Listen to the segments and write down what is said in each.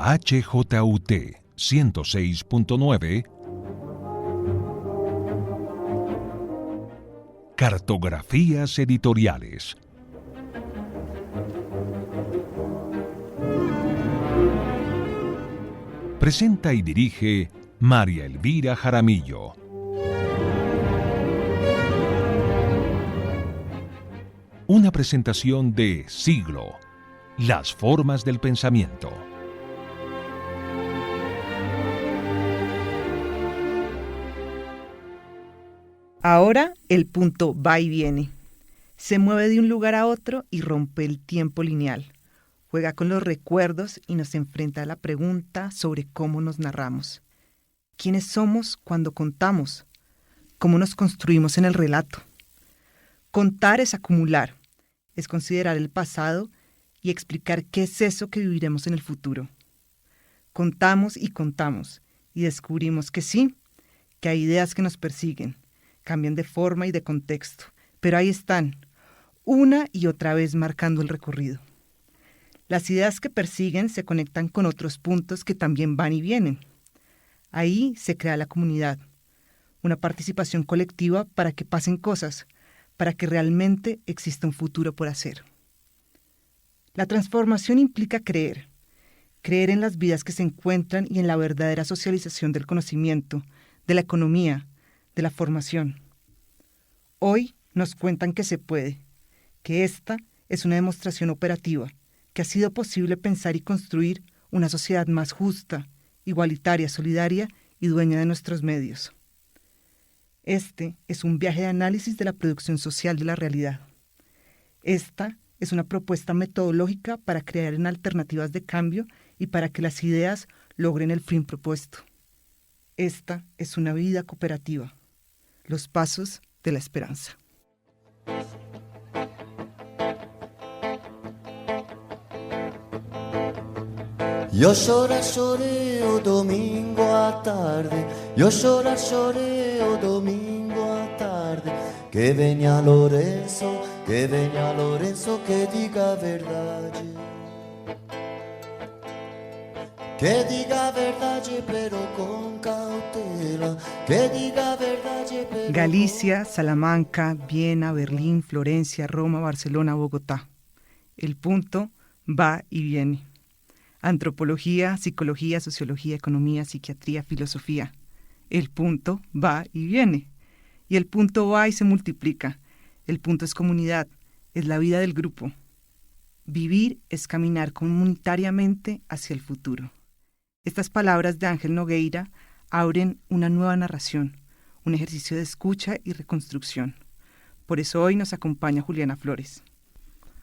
la HJUT 106.9 Cartografías editoriales. Presenta y dirige María Elvira Jaramillo. Una presentación de Siglo, las formas del pensamiento. Ahora el punto va y viene. Se mueve de un lugar a otro y rompe el tiempo lineal. Juega con los recuerdos y nos enfrenta a la pregunta sobre cómo nos narramos. ¿Quiénes somos cuando contamos? ¿Cómo nos construimos en el relato? Contar es acumular, es considerar el pasado y explicar qué es eso que viviremos en el futuro. Contamos y descubrimos que sí, que hay ideas que nos persiguen, cambian de forma y de contexto, pero ahí están, una y otra vez marcando el recorrido. Las ideas que persiguen se conectan con otros puntos que también van y vienen. Ahí se crea la comunidad, una participación colectiva para que pasen cosas, para que realmente exista un futuro por hacer. La transformación implica creer en las vidas que se encuentran y en la verdadera socialización del conocimiento, de la economía, de la formación. Hoy nos cuentan que se puede, que esta es una demostración operativa, que ha sido posible pensar y construir una sociedad más justa, igualitaria, solidaria y dueña de nuestros medios. Este es un viaje de análisis de la producción social de la realidad. Esta es una propuesta metodológica para crear en alternativas de cambio y para que las ideas logren el fin propuesto. Esta es una vida cooperativa. Los pasos de la esperanza. Io choreo domingo a tarde, io choreo domingo a tarde, que venga Lorenzo, que diga verdade. Que diga verdade pero con cautela, que diga verdade pero... Galicia, Salamanca, Viena, Berlín, Florencia, Roma, Barcelona, Bogotá. El punto va y viene. Antropología, psicología, sociología, economía, psiquiatría, filosofía. El punto va y viene. Y el punto va y se multiplica. El punto es comunidad, es la vida del grupo. Vivir es caminar comunitariamente hacia el futuro. Estas palabras de Ángel Nogueira abren una nueva narración, un ejercicio de escucha y reconstrucción. Por eso hoy nos acompaña Juliana Flores.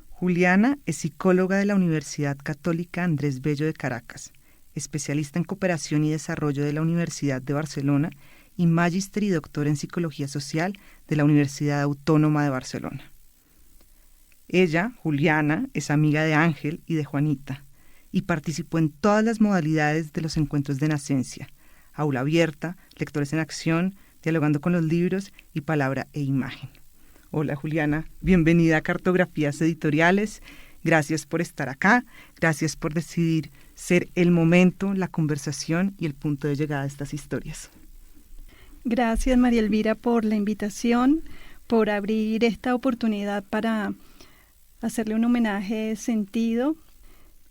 Juliana es psicóloga de la Universidad Católica Andrés Bello de Caracas, especialista en cooperación y desarrollo de la Universidad de Barcelona y magíster y doctora en psicología social de la Universidad Autónoma de Barcelona. Ella, Juliana, es amiga de Ángel y de Juanita, y participó en todas las modalidades de los encuentros de Nacencia, aula abierta, lectores en acción, dialogando con los libros y palabra e imagen. Hola Juliana, bienvenida a Cartografías Editoriales, gracias por estar acá, gracias por decidir ser el momento, la conversación y el punto de llegada de estas historias. Gracias María Elvira por la invitación, por abrir esta oportunidad para hacerle un homenaje sentido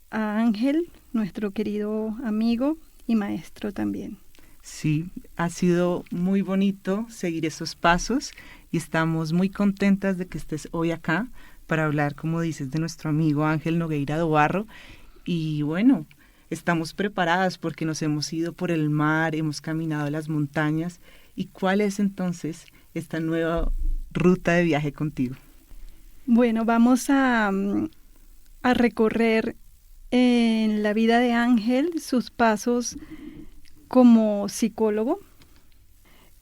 a Ángel, nuestro querido amigo y maestro también. Sí, ha sido muy bonito seguir esos pasos y estamos muy contentas de que estés hoy acá para hablar, como dices, de nuestro amigo Ángel Nogueira do Barro. Y bueno, estamos preparadas porque nos hemos ido por el mar, hemos caminado las montañas. ¿Y cuál es entonces esta nueva ruta de viaje contigo? Bueno, vamos a recorrer en la vida de Ángel sus pasos como psicólogo.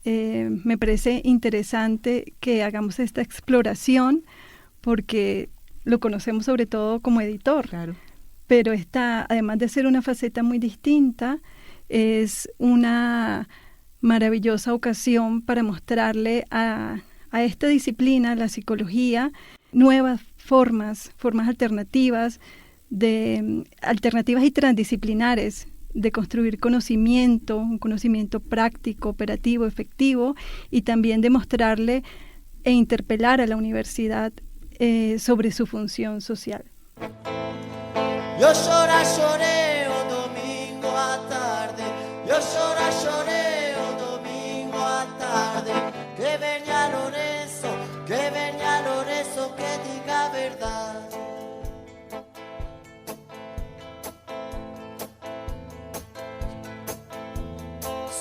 Me parece interesante que hagamos esta exploración porque lo conocemos sobre todo como editor. Claro. Pero esta, además de ser una faceta muy distinta, es una maravillosa ocasión para mostrarle a esta disciplina, la psicología, nuevas formas alternativas alternativas y transdisciplinares de construir conocimiento, un conocimiento práctico, operativo, efectivo, y también de mostrarle e interpelar a la universidad sobre su función social. Yo lloré domingo a tarde, yo lloré domingo a tarde, que venga Lorenzo, que diga verdad.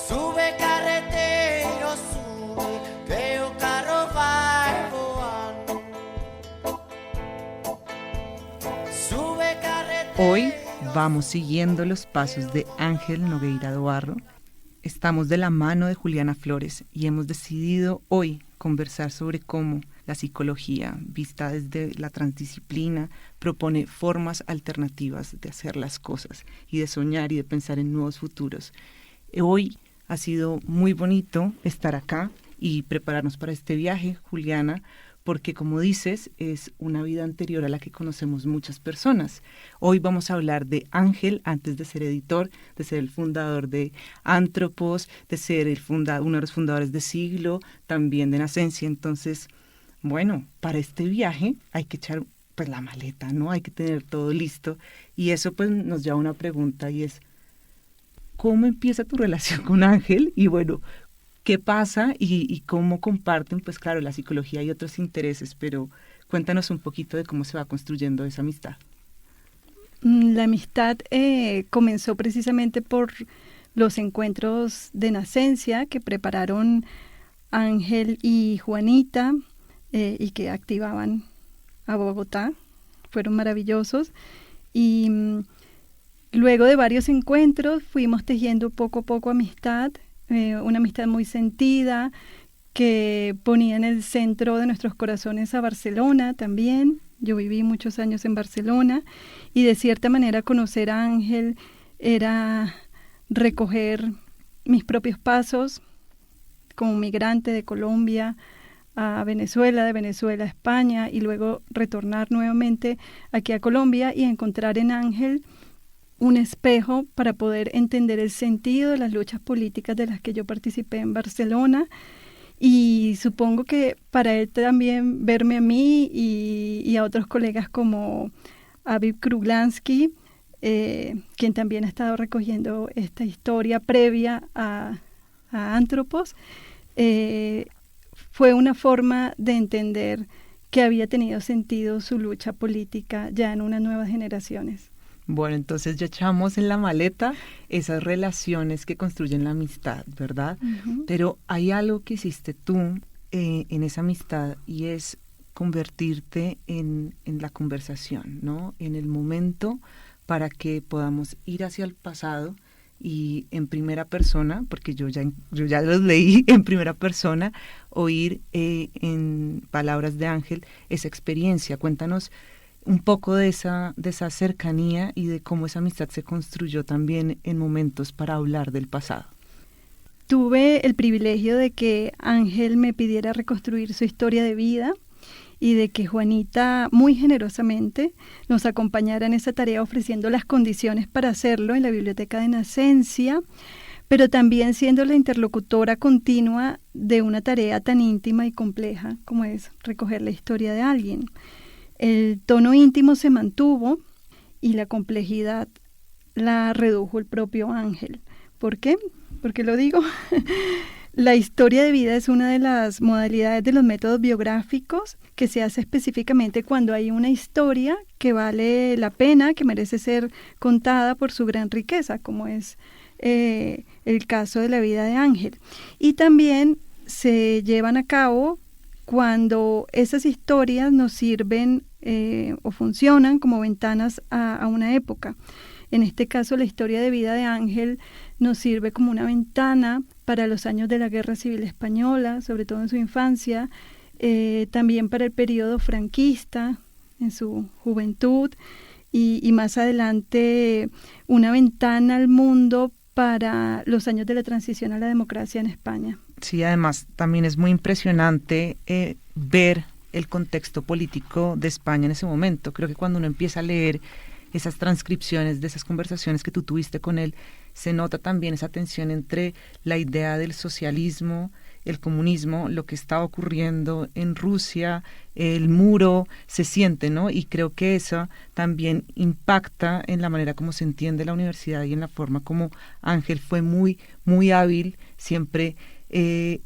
Sube carretero, sube, que o carro vai voando. Sube carretero. Hoy vamos siguiendo los pasos de Ángel Nogueira Dobarro. Estamos de la mano de Juliana Flores y hemos decidido hoy conversar sobre cómo la psicología, vista desde la transdisciplina, propone formas alternativas de hacer las cosas y de soñar y de pensar en nuevos futuros. Hoy ha sido muy bonito estar acá y prepararnos para este viaje, Juliana, porque como dices, es una vida anterior a la que conocemos muchas personas. Hoy vamos a hablar de Ángel antes de ser editor, de ser el fundador de Antropos, de ser uno de los fundadores de Siglo, también de Nacencia. Entonces, bueno, para este viaje hay que echar pues la maleta, ¿no? Hay que tener todo listo. Y eso pues nos lleva a una pregunta y es, ¿cómo empieza tu relación con Ángel? Y bueno, ¿qué pasa y cómo comparten, pues claro, la psicología y otros intereses? Pero cuéntanos un poquito de cómo se va construyendo esa amistad. La amistad comenzó precisamente por los encuentros de Nacencia que prepararon Ángel y Juanita y que activaban a Bogotá. Fueron maravillosos. Y luego de varios encuentros fuimos tejiendo poco a poco amistad. Una amistad muy sentida que ponía en el centro de nuestros corazones a Barcelona también. Yo viví muchos años en Barcelona y de cierta manera conocer a Ángel era recoger mis propios pasos como migrante de Colombia a Venezuela, de Venezuela a España y luego retornar nuevamente aquí a Colombia y encontrar en Ángel un espejo para poder entender el sentido de las luchas políticas de las que yo participé en Barcelona y supongo que para él también verme a mí y a otros colegas como Aviv Kruglansky, quien también ha estado recogiendo esta historia previa a Antropos, fue una forma de entender que había tenido sentido su lucha política ya en unas nuevas generaciones. Bueno, entonces ya echamos en la maleta esas relaciones que construyen la amistad, ¿verdad? Uh-huh. Pero hay algo que hiciste tú en esa amistad y es convertirte en la conversación, ¿no? En el momento para que podamos ir hacia el pasado y en primera persona, porque yo ya los leí en primera persona, oír en palabras de Ángel esa experiencia. Cuéntanos un poco de esa cercanía y de cómo esa amistad se construyó también en momentos para hablar del pasado. Tuve el privilegio de que Ángel me pidiera reconstruir su historia de vida y de que Juanita muy generosamente nos acompañara en esa tarea ofreciendo las condiciones para hacerlo en la Biblioteca de Nacencia, pero también siendo la interlocutora continua de una tarea tan íntima y compleja como es recoger la historia de alguien. El tono íntimo se mantuvo y la complejidad la redujo el propio Ángel. ¿Por qué? ¿Por qué lo digo? La historia de vida es una de las modalidades de los métodos biográficos que se hace específicamente cuando hay una historia que vale la pena, que merece ser contada por su gran riqueza, como es el caso de la vida de Ángel. Y también se llevan a cabo cuando esas historias nos sirven o funcionan como ventanas a una época. En este caso, la historia de vida de Ángel nos sirve como una ventana para los años de la Guerra Civil Española, sobre todo en su infancia, también para el periodo franquista, en su juventud, y más adelante una ventana al mundo para los años de la transición a la democracia en España. Sí, además también es muy impresionante ver el contexto político de España en ese momento. Creo que cuando uno empieza a leer esas transcripciones de esas conversaciones que tú tuviste con él, se nota también esa tensión entre la idea del socialismo, el comunismo, lo que está ocurriendo en Rusia, el muro, se siente, ¿no? Y creo que eso también impacta en la manera como se entiende la universidad y en la forma como Ángel fue muy, muy hábil, siempre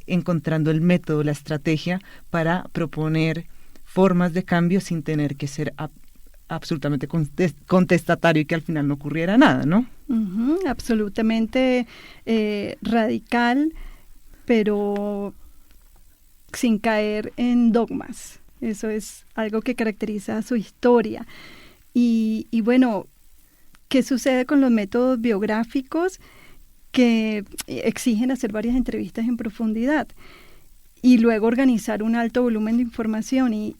encontrando el método, la estrategia para proponer formas de cambio sin tener que ser absolutamente contestatario y que al final no ocurriera nada, ¿no? Absolutamente radical, pero sin caer en dogmas. Eso es algo que caracteriza su historia. Y bueno, ¿qué sucede con los métodos biográficos que exigen hacer varias entrevistas en profundidad y luego organizar un alto volumen de información? Y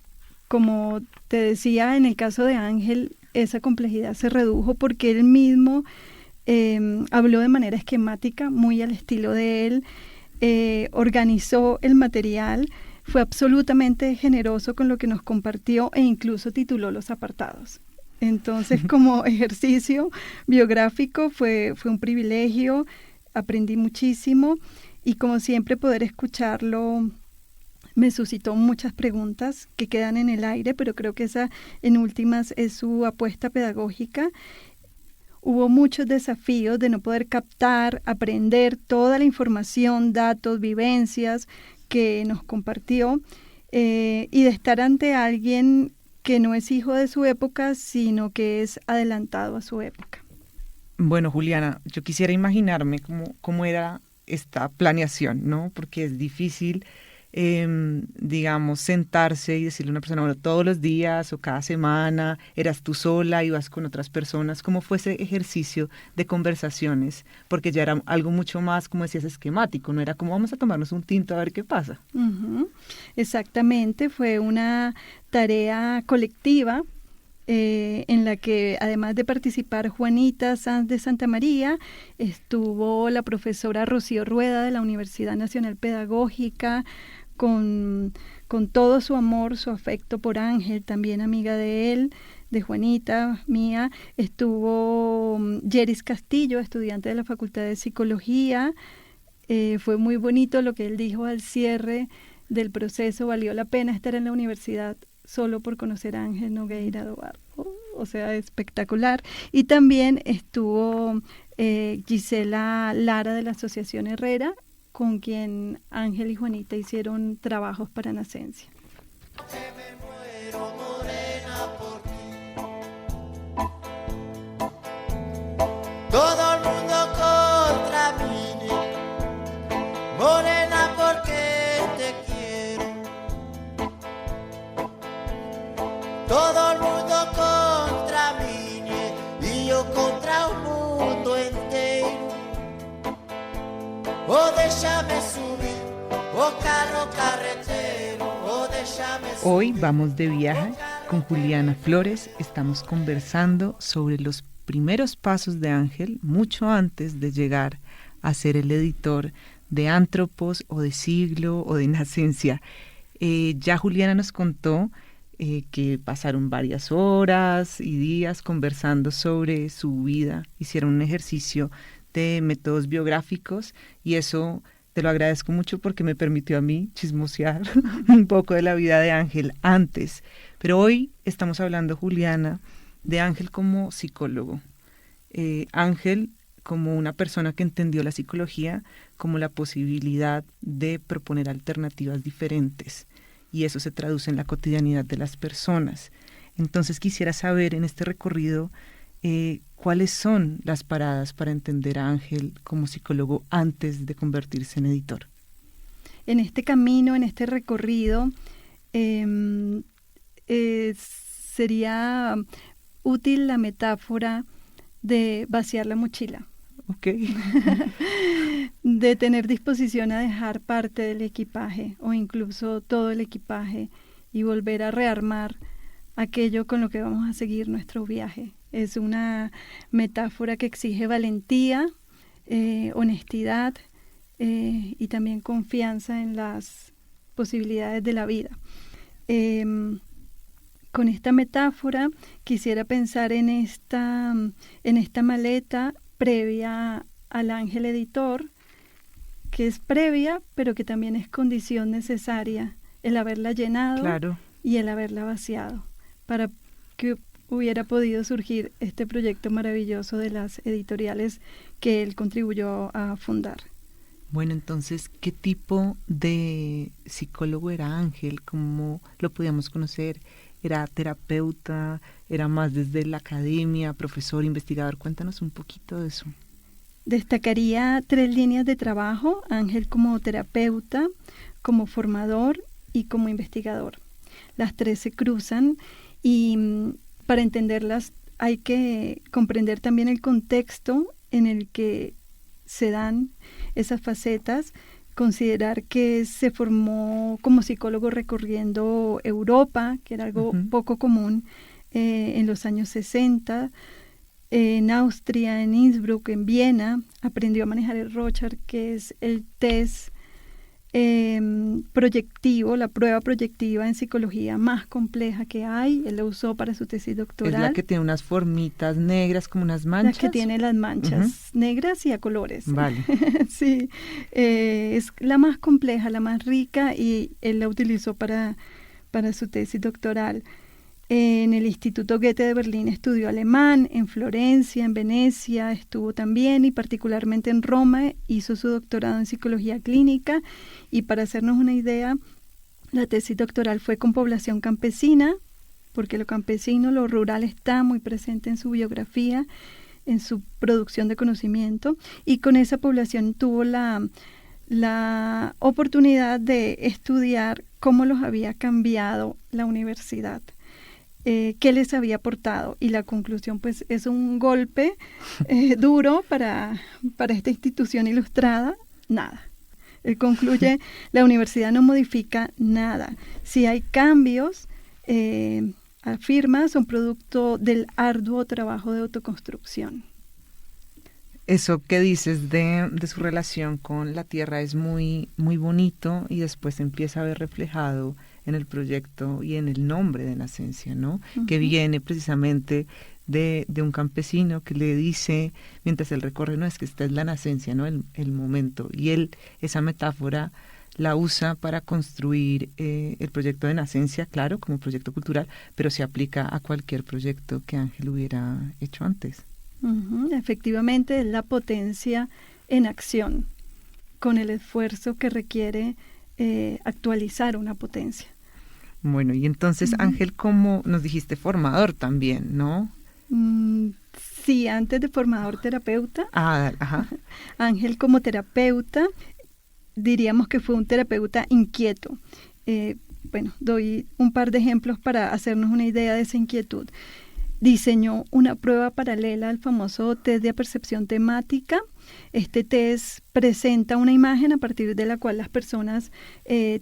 como te decía, en el caso de Ángel, esa complejidad se redujo porque él mismo habló de manera esquemática, muy al estilo de él, organizó el material, fue absolutamente generoso con lo que nos compartió e incluso tituló los apartados. Entonces, como ejercicio biográfico fue un privilegio, aprendí muchísimo y como siempre poder escucharlo me suscitó muchas preguntas que quedan en el aire, pero creo que esa en últimas es su apuesta pedagógica. Hubo muchos desafíos de no poder captar, aprender toda la información, datos, vivencias que nos compartió y de estar ante alguien que no es hijo de su época, sino que es adelantado a su época. Bueno, Juliana, yo quisiera imaginarme cómo era esta planeación, ¿no? Porque es difícil, digamos, sentarse y decirle a una persona, bueno, todos los días o cada semana, eras tú sola, ibas con otras personas. ¿Cómo fue ese ejercicio de conversaciones? Porque ya era algo mucho más, como decías, esquemático, no era como vamos a tomarnos un tinto a ver qué pasa. Exactamente, fue una tarea colectiva en la que además de participar Juanita Sanz de Santa María, estuvo la profesora Rocío Rueda de la Universidad Nacional Pedagógica, con todo su amor, su afecto por Ángel, también amiga de él, de Juanita, mía. Estuvo Yeris Castillo, estudiante de la Facultad de Psicología. Fue muy bonito lo que él dijo al cierre del proceso, valió la pena estar en la universidad solo por conocer a Ángel Nogueira Dobarro, o sea, espectacular. Y también estuvo Gisela Lara de la Asociación Herrera, con quien Ángel y Juanita hicieron trabajos para Nacencia. Me muero morena por ti. Todo el mundo contra mí, morena porque te quiero. Todo el mundo contra mí y yo contra un mundo entero. O déjame subir, o carro carretero, o déjame subir. Hoy vamos de viaje con Juliana Flores. Estamos conversando sobre los primeros pasos de Ángel, mucho antes de llegar a ser el editor de Antropos o de Siglo o de Nacencia. Ya Juliana nos contó que pasaron varias horas y días conversando sobre su vida, hicieron un ejercicio de métodos biográficos y eso te lo agradezco mucho porque me permitió a mí chismosear un poco de la vida de Ángel antes. Pero hoy estamos hablando, Juliana, de Ángel como psicólogo. Ángel como una persona que entendió la psicología como la posibilidad de proponer alternativas diferentes y eso se traduce en la cotidianidad de las personas. Entonces quisiera saber en este recorrido cuáles son las paradas para entender a Ángel como psicólogo antes de convertirse en editor. En este camino, en este recorrido, sería útil la metáfora de vaciar la mochila. Okay. De tener disposición a dejar parte del equipaje o incluso todo el equipaje y volver a rearmar aquello con lo que vamos a seguir nuestro viaje. Es una metáfora que exige valentía, honestidad y también confianza en las posibilidades de la vida. con esta metáfora quisiera pensar en esta maleta previa al ángel editor, que es previa, pero que también es condición necesaria, el haberla llenado Claro. y el haberla vaciado, para que hubiera podido surgir este proyecto maravilloso de las editoriales que él contribuyó a fundar. Bueno, entonces, ¿qué tipo de psicólogo era Ángel? ¿Cómo lo podíamos conocer? ¿Era terapeuta? ¿Era más desde la academia, profesor, investigador? Cuéntanos un poquito de eso. Destacaría 3 líneas de trabajo: Ángel como terapeuta, como formador y como investigador. Las 3 se cruzan y para entenderlas hay que comprender también el contexto en el que se dan esas facetas, considerar que se formó como psicólogo recorriendo Europa, que era algo poco común en los años 60, en Austria, en Innsbruck, en Viena. Aprendió a manejar el Rorschach, que es el test proyectivo, la prueba proyectiva en psicología más compleja que hay. Él lo usó para su tesis doctoral. Es la que tiene unas formitas negras, como unas manchas. La que tiene las manchas negras y a colores. Vale. Sí, es la más compleja, la más rica, y él la utilizó para su tesis doctoral. En el Instituto Goethe de Berlín estudió alemán, en Florencia, en Venecia estuvo también, y particularmente en Roma hizo su doctorado en psicología clínica. Y para hacernos una idea, la tesis doctoral fue con población campesina, porque lo campesino, lo rural está muy presente en su biografía, en su producción de conocimiento, y con esa población tuvo la oportunidad de estudiar cómo los había cambiado la universidad. ¿Qué les había aportado? Y la conclusión, pues, es un golpe duro para esta institución ilustrada: nada. Él concluye, la universidad no modifica nada. Si hay cambios, afirma, son producto del arduo trabajo de autoconstrucción. Eso que dices de su relación con la tierra es muy, muy bonito, y después se empieza a ver reflejado en el proyecto y en el nombre de Nacencia, ¿no? Que viene precisamente de un campesino que le dice, mientras él recorre, no, es que esta es la Nacencia, ¿no? El momento. Y él, esa metáfora, la usa para construir el proyecto de Nacencia, claro, como proyecto cultural, pero se aplica a cualquier proyecto que Ángel hubiera hecho antes. Efectivamente, es la potencia en acción, con el esfuerzo que requiere actualizar una potencia. Bueno, y entonces Ángel, como nos dijiste, formador también, ¿no? Sí, antes de formador, terapeuta. Ajá. Ángel como terapeuta, diríamos que fue un terapeuta inquieto. Bueno, doy un par de ejemplos para hacernos una idea de esa inquietud. Diseñó una prueba paralela al famoso test de apercepción temática. Este test presenta una imagen a partir de la cual las personas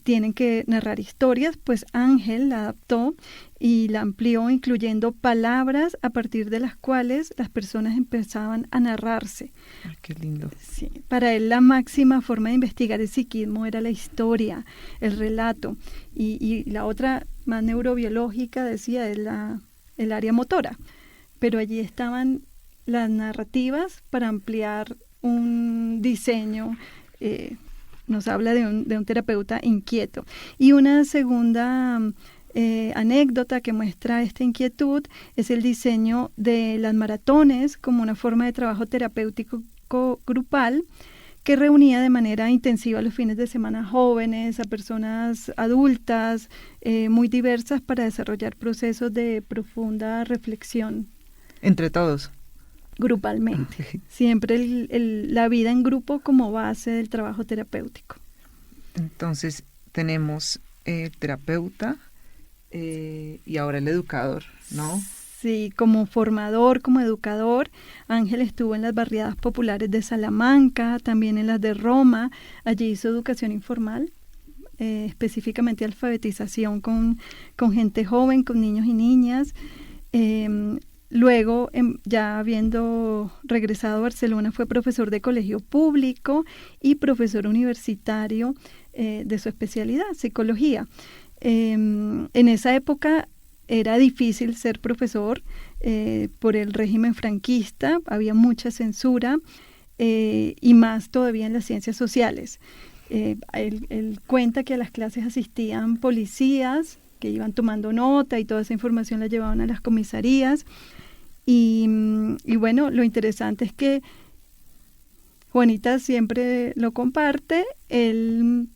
tienen que narrar historias, pues Ángel la adaptó y la amplió, incluyendo palabras a partir de las cuales las personas empezaban a narrarse. Ay, qué lindo. Sí, para él la máxima forma de investigar el psiquismo era la historia, el relato, y la otra, más neurobiológica, decía, es el área motora, pero allí estaban las narrativas para ampliar un diseño. Nos habla de un terapeuta inquieto. Y una segunda anécdota que muestra esta inquietud es el diseño de las maratones como una forma de trabajo terapéutico grupal, que reunía de manera intensiva los fines de semana jóvenes, a personas adultas, muy diversas, para desarrollar procesos de profunda reflexión. Entre todos. Grupalmente. Siempre la vida en grupo como base del trabajo terapéutico. Entonces tenemos el terapeuta y ahora el educador, ¿no? Sí, como formador, como educador, Ángel estuvo en las barriadas populares de Salamanca, también en las de Roma. Allí hizo educación informal, específicamente alfabetización con gente joven, con niños y niñas. Luego, ya habiendo regresado a Barcelona, fue profesor de colegio público y profesor universitario de su especialidad, psicología. En esa época era difícil ser profesor por el régimen franquista, había mucha censura y más todavía en las ciencias sociales. Él cuenta que a las clases asistían policías que iban tomando nota y toda esa información la llevaban a las comisarías. Y bueno, lo interesante es que Juanita siempre lo comparte, él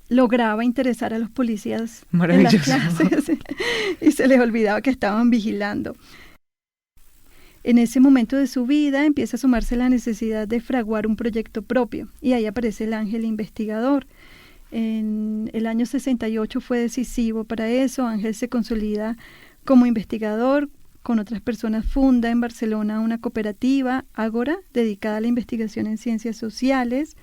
lograba interesar a los policías en las clases y se les olvidaba que estaban vigilando. En ese momento de su vida empieza a sumarse la necesidad de fraguar un proyecto propio y ahí aparece el Ángel investigador. En el año 68 fue decisivo para eso. Ángel se consolida como investigador, con otras personas funda en Barcelona una cooperativa, Ágora, dedicada a la investigación en ciencias sociales.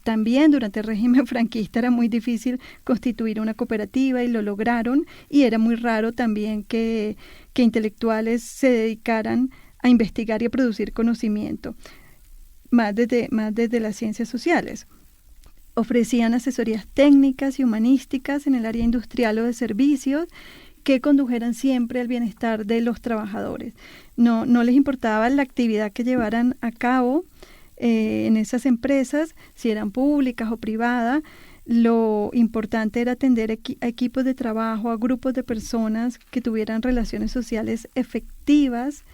También durante el régimen franquista era muy difícil constituir una cooperativa y lo lograron, y era muy raro también que intelectuales se dedicaran a investigar y a producir conocimiento, más desde las ciencias sociales. Ofrecían asesorías técnicas y humanísticas en el área industrial o de servicios que condujeran siempre al bienestar de los trabajadores. No les importaba la actividad que llevaran a cabo en esas empresas, si eran públicas o privadas. Lo importante era atender a equipos de trabajo, a grupos de personas que tuvieran relaciones sociales efectivas.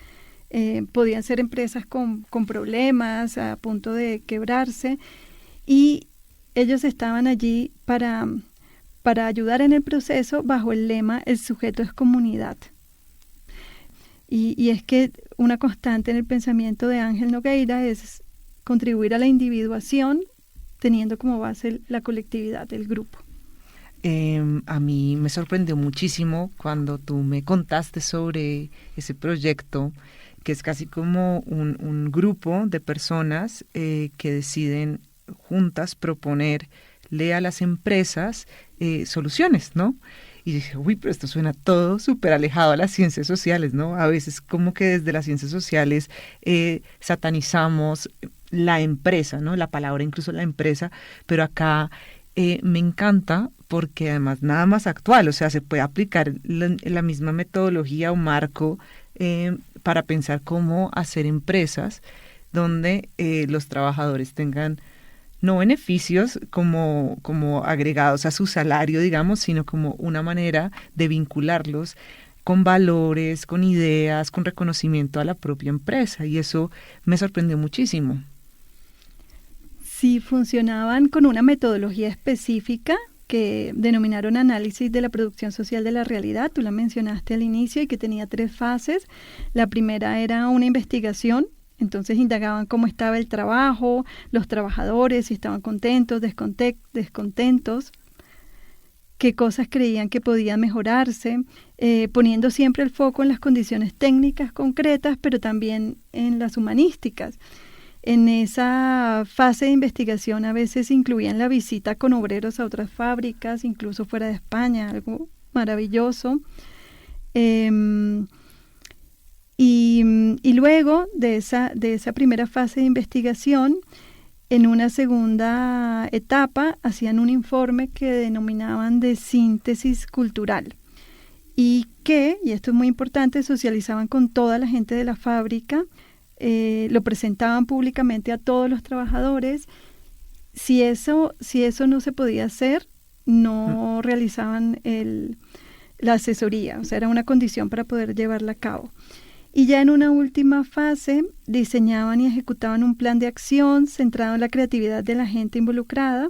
Podían ser empresas con problemas, a punto de quebrarse, y ellos estaban allí para ayudar en el proceso bajo el lema "el sujeto es comunidad". Y es que una constante en el pensamiento de Ángel Nogueira es contribuir a la individuación teniendo como base la colectividad, el grupo. A mí me sorprendió muchísimo cuando tú me contaste sobre ese proyecto, que es casi como un grupo de personas que deciden juntas proponerle a las empresas soluciones, ¿no? Y dije, uy, pero esto suena todo súper alejado a las ciencias sociales, ¿no? A veces como que desde las ciencias sociales satanizamos la empresa, ¿no? La palabra incluso la empresa, pero acá me encanta porque además nada más actual, o sea, se puede aplicar la misma metodología o marco para pensar cómo hacer empresas donde los trabajadores tengan no beneficios como agregados a su salario, digamos, sino como una manera de vincularlos con valores, con ideas, con reconocimiento a la propia empresa, y eso me sorprendió muchísimo. Sí, funcionaban con una metodología específica que denominaron análisis de la producción social de la realidad. Tú la mencionaste al inicio, y que tenía 3 fases. La primera era una investigación. Entonces indagaban cómo estaba el trabajo, los trabajadores, si estaban contentos, descontentos, qué cosas creían que podían mejorarse, poniendo siempre el foco en las condiciones técnicas concretas, pero también en las humanísticas. En esa fase de investigación a veces incluían la visita con obreros a otras fábricas, incluso fuera de España, algo maravilloso. Y luego de esa primera fase de investigación, en una segunda etapa hacían un informe que denominaban de síntesis cultural, y esto es muy importante, socializaban con toda la gente de la fábrica, lo presentaban públicamente a todos los trabajadores. Si eso no se podía hacer, no realizaban la asesoría, o sea, era una condición para poder llevarla a cabo. Y ya en una última fase diseñaban y ejecutaban un plan de acción centrado en la creatividad de la gente involucrada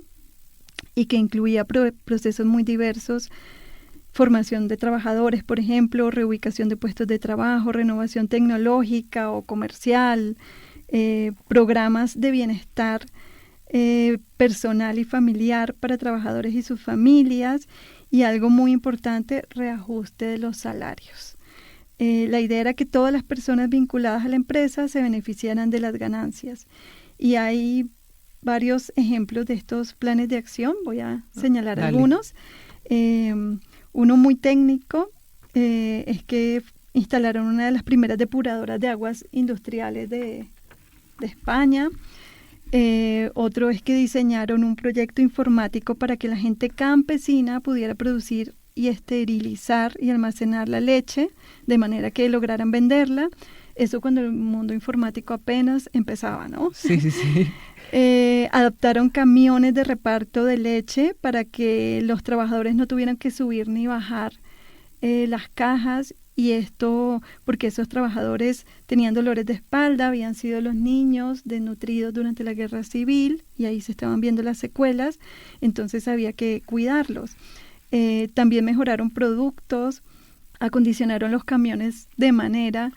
y que incluía procesos muy diversos: formación de trabajadores, por ejemplo, reubicación de puestos de trabajo, renovación tecnológica o comercial, programas de bienestar personal y familiar para trabajadores y sus familias, y algo muy importante, reajuste de los salarios. La idea era que todas las personas vinculadas a la empresa se beneficiaran de las ganancias. Y hay varios ejemplos de estos planes de acción, voy a señalar algunos. Uno muy técnico es que instalaron una de las primeras depuradoras de aguas industriales de España. Otro es que diseñaron un proyecto informático para que la gente campesina pudiera producir y esterilizar y almacenar la leche de manera que lograran venderla. Eso cuando el mundo informático apenas empezaba, ¿no? Sí, sí, sí. Adaptaron camiones de reparto de leche para que los trabajadores no tuvieran que subir ni bajar las cajas, y esto porque esos trabajadores tenían dolores de espalda, habían sido los niños desnutridos durante la guerra civil y ahí se estaban viendo las secuelas, entonces había que cuidarlos. También mejoraron productos, acondicionaron los camiones de manera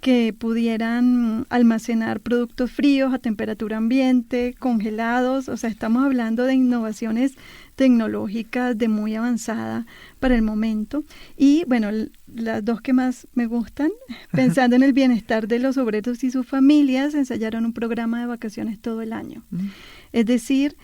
que pudieran almacenar productos fríos a temperatura ambiente, congelados. O sea, estamos hablando de innovaciones tecnológicas de muy avanzada para el momento. Y bueno, las dos que más me gustan, pensando en el bienestar de los obreros y sus familias, ensayaron un programa de vacaciones todo el año. Es decir,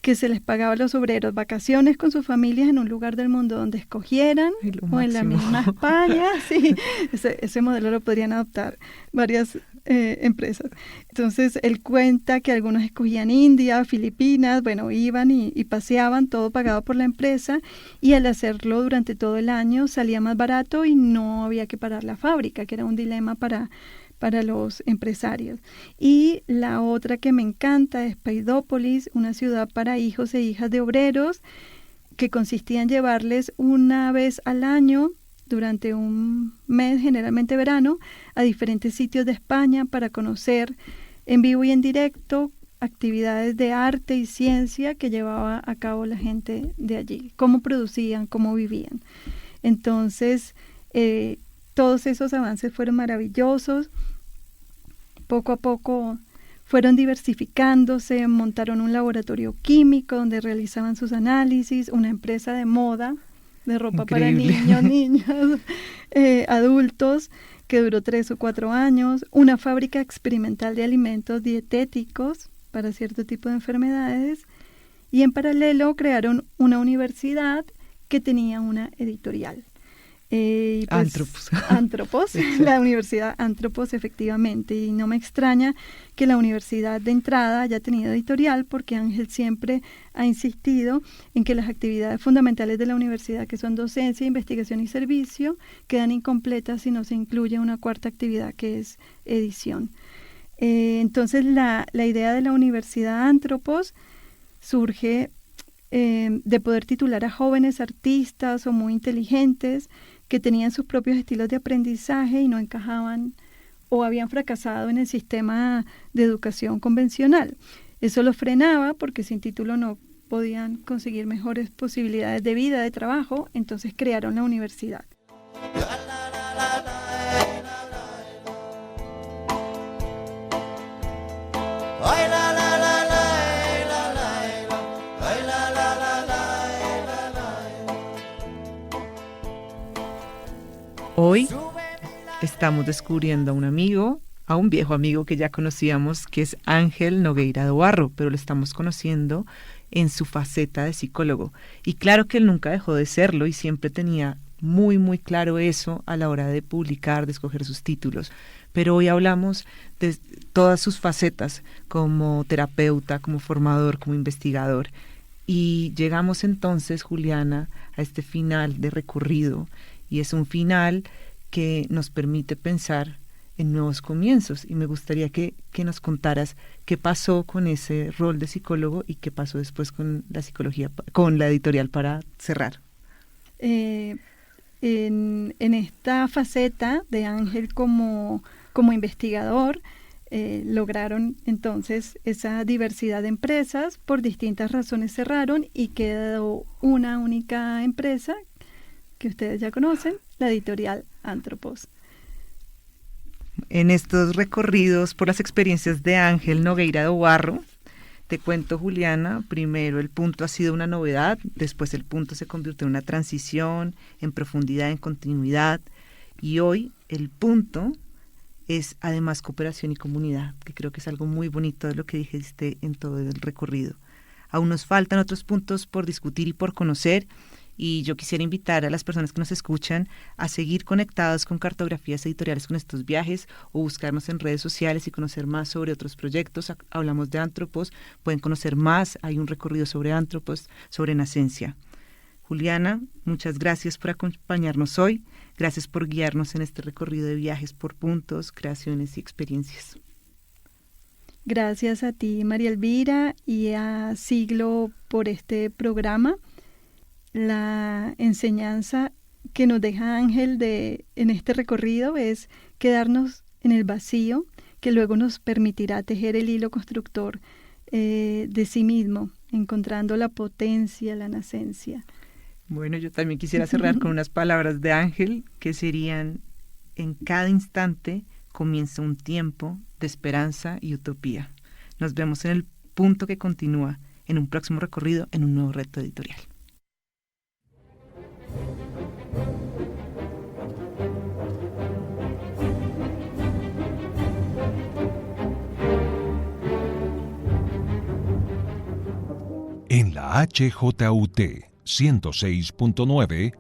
que se les pagaba a los obreros vacaciones con sus familias en un lugar del mundo donde escogieran, o en la misma España. Sí, ese modelo lo podrían adoptar varias empresas. Entonces, él cuenta que algunos escogían India, Filipinas, bueno, iban y paseaban, todo pagado por la empresa, y al hacerlo durante todo el año salía más barato y no había que parar la fábrica, que era un dilema para los empresarios. Y la otra que me encanta es Paidópolis, una ciudad para hijos e hijas de obreros, que consistía en llevarles una vez al año, durante un mes, generalmente verano, a diferentes sitios de España para conocer en vivo y en directo actividades de arte y ciencia que llevaba a cabo la gente de allí, cómo producían, cómo vivían. Entonces, todos esos avances fueron maravillosos. Poco a poco fueron diversificándose, montaron un laboratorio químico donde realizaban sus análisis, una empresa de moda, de ropa Increíble. para niños, adultos, que duró 3 o 4 años, una fábrica experimental de alimentos dietéticos para cierto tipo de enfermedades, y en paralelo crearon una universidad que tenía una editorial. Antropos. Antropos, la Universidad Antropos, efectivamente, y no me extraña que la universidad de entrada haya tenido editorial, porque Ángel siempre ha insistido en que las actividades fundamentales de la universidad, que son docencia, investigación y servicio, quedan incompletas si no se incluye una cuarta actividad, que es edición. Entonces la idea de la Universidad Antropos surge de poder titular a jóvenes artistas o muy inteligentes que tenían sus propios estilos de aprendizaje y no encajaban o habían fracasado en el sistema de educación convencional. Eso los frenaba porque sin título no podían conseguir mejores posibilidades de vida, de trabajo, entonces crearon la universidad. Hoy estamos descubriendo a un amigo, a un viejo amigo que ya conocíamos, que es Ángel Nogueira do Barro, pero lo estamos conociendo en su faceta de psicólogo. Y claro que él nunca dejó de serlo y siempre tenía muy, muy claro eso a la hora de publicar, de escoger sus títulos. Pero hoy hablamos de todas sus facetas como terapeuta, como formador, como investigador. Y llegamos entonces, Juliana, a este final de recorrido. Y es un final que nos permite pensar en nuevos comienzos. Y me gustaría que nos contaras qué pasó con ese rol de psicólogo y qué pasó después con la psicología, con la editorial, para cerrar. En esta faceta de Ángel como investigador, lograron entonces esa diversidad de empresas. Por distintas razones cerraron y quedó una única empresa que ustedes ya conocen, la editorial Antropos. En estos recorridos por las experiencias de Ángel Nogueira do Barro, te cuento, Juliana, primero el punto ha sido una novedad, después el punto se convirtió en una transición, en profundidad, en continuidad, y hoy el punto es además cooperación y comunidad, que creo que es algo muy bonito de lo que dijiste en todo el recorrido. Aún nos faltan otros puntos por discutir y por conocer, y yo quisiera invitar a las personas que nos escuchan a seguir conectados con Cartografías Editoriales con estos viajes, o buscarnos en redes sociales y conocer más sobre otros proyectos. Hablamos de Antropos, pueden conocer más, hay un recorrido sobre Antropos, sobre Nacencia. Juliana, muchas gracias por acompañarnos hoy. Gracias por guiarnos en este recorrido de viajes por puntos, creaciones y experiencias. Gracias a ti, María Elvira, y a Siglo por este programa. La enseñanza que nos deja Ángel en este recorrido es quedarnos en el vacío, que luego nos permitirá tejer el hilo constructor de sí mismo, encontrando la potencia, la nacencia. Bueno, yo también quisiera cerrar con unas palabras de Ángel que serían: en cada instante comienza un tiempo de esperanza y utopía. Nos vemos en el punto que continúa, en un próximo recorrido, en un nuevo reto editorial. En la HJUT 106.9,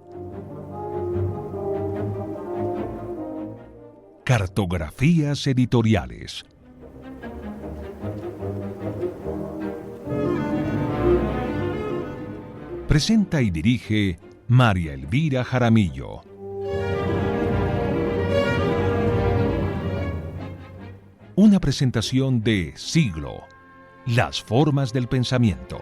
Cartografías editoriales. Presenta y dirige María Elvira Jaramillo. Una presentación de Siglo, las formas del pensamiento.